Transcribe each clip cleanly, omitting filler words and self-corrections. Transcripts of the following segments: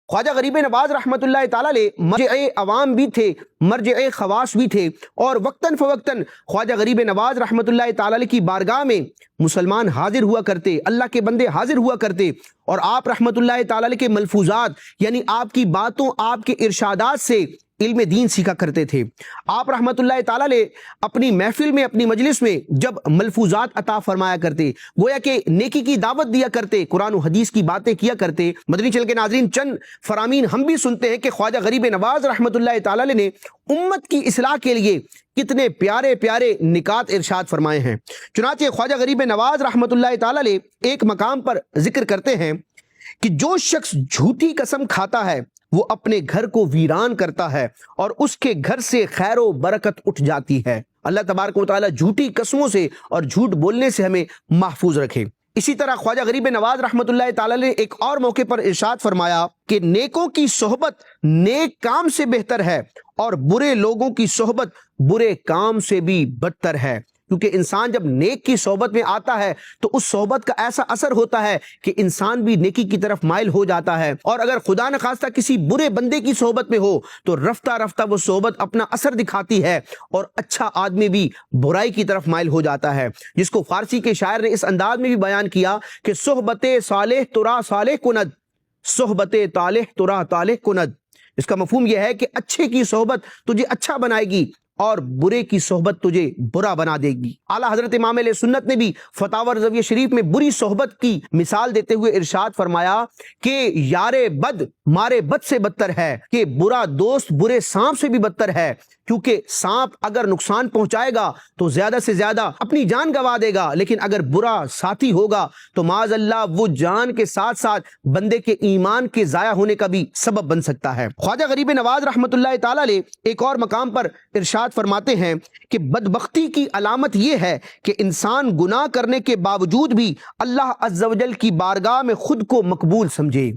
خواجہ غریب نواز رحمۃ اللہ تعالی علیہ مرجع عوام بھی تھے، مرجع خواص بھی تھے، اور وقتاً فوقتاً خواجہ غریب نواز رحمۃ اللہ تعالی علیہ کی بارگاہ میں مسلمان حاضر ہوا کرتے، اللہ کے بندے حاضر ہوا کرتے، اور آپ رحمۃ اللہ تعالی علیہ کے ملفوظات یعنی آپ کی باتوں، آپ کے ارشادات سے علم دین سیکھا کرتے تھے۔ آپ رحمۃ اللہ تعالی علیہ اپنی محفل میں، اپنی مجلس میں جب ملفوظات عطا فرمایا کرتے، گویا کہ نیکی کی دعوت دیا کرتے، قرآن و حدیث کی باتیں کیا کرتے۔ مدنی چینل کے ناظرین، چند فرامین ہم بھی سنتے ہیں کہ خواجہ غریب نواز رحمۃ اللہ تعالی علیہ نے امت کی اصلاح کے لیے کتنے پیارے پیارے نکات ارشاد فرمائے ہیں۔ چنانچہ خواجہ غریب نواز رحمۃ اللہ تعالی علیہ ایک مقام پر ذکر کرتے ہیں کہ جو شخص جھوٹی قسم کھاتا ہے وہ اپنے گھر کو ویران کرتا ہے اور اس کے گھر سے خیر و برکت اٹھ جاتی ہے۔ اللہ تبارک و تعالی جھوٹی قسموں سے اور جھوٹ بولنے سے ہمیں محفوظ رکھے۔ اسی طرح خواجہ غریب نواز رحمۃ اللہ تعالی نے ایک اور موقع پر ارشاد فرمایا کہ نیکوں کی صحبت نیک کام سے بہتر ہے اور برے لوگوں کی صحبت برے کام سے بھی بدتر ہے، کیونکہ انسان جب نیک کی صحبت میں آتا ہے تو اس صحبت کا ایسا اثر ہوتا ہے کہ انسان بھی نیکی کی طرف مائل ہو جاتا ہے، اور اگر خدا نخواستہ کسی برے بندے کی صحبت میں ہو تو رفتہ رفتہ وہ صحبت اپنا اثر دکھاتی ہے اور اچھا آدمی بھی برائی کی طرف مائل ہو جاتا ہے، جس کو فارسی کے شاعر نے اس انداز میں بھی بیان کیا کہ صحبت صالح ترا صالح کند، صحبت طالح ترا طالح کند۔ اس کا مفہوم یہ ہے کہ اچھے کی صحبت تجھے اچھا بنائے گی اور برے کی صحبت تجھے برا بنا دے گی۔ اعلیٰ حضرت امام علیہ سنت نے بھی فتاوی رضویہ شریف میں بری صحبت کی مثال دیتے ہوئے ارشاد فرمایا کہ یار بد مارے بد سے بدتر ہے، کہ برا دوست برے سانپ سے بھی بدتر ہے، کیونکہ سانپ اگر نقصان پہنچائے گا تو زیادہ سے زیادہ اپنی جان گنوا دے گا، لیکن اگر برا ساتھی ہوگا تو معاذ اللہ وہ جان کے ساتھ ساتھ بندے کے ایمان کے ضائع ہونے کا بھی سبب بن سکتا ہے۔ خواجہ غریب نواز رحمۃ اللہ تعالی علیہ ایک اور مقام پر ارشاد فرماتے ہیں کہ بدبختی کی علامت یہ ہے کہ انسان گناہ کرنے کے باوجود بھی اللہ عز و جل کی بارگاہ میں خود کو مقبول سمجھے۔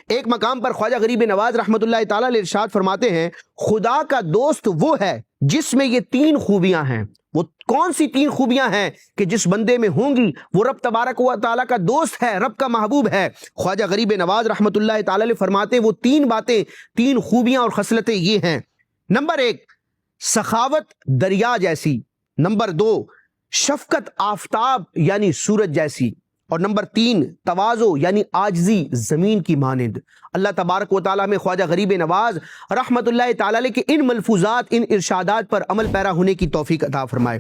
ایک مقام پر خواجہ غریب نواز رحمۃ اللہ تعالی علیہ ارشاد فرماتے ہیں خدا کا دوست وہ ہے جس میں یہ تین خوبیاں ہیں۔ وہ کون سی تین خوبیاں ہیں کہ جس بندے میں ہوں گی وہ رب تبارک و تعالیٰ کا دوست ہے، رب کا محبوب ہے؟ خواجہ غریب نواز رحمۃ اللہ تعالی علیہ فرماتے ہیں وہ تین باتیں، تین خوبیاں اور خصلتیں یہ ہیں۔ نمبر ایک، سخاوت دریا جیسی۔ نمبر دو، شفقت آفتاب یعنی سورج جیسی۔ اور نمبر تین، تواضع یعنی عاجزی زمین کی مانند۔ اللہ تبارک و تعالیٰ میں خواجہ غریب نواز رحمت اللہ تعالی علیہ کے ان ملفوظات، ان ارشادات پر عمل پیرا ہونے کی توفیق عطا فرمائے۔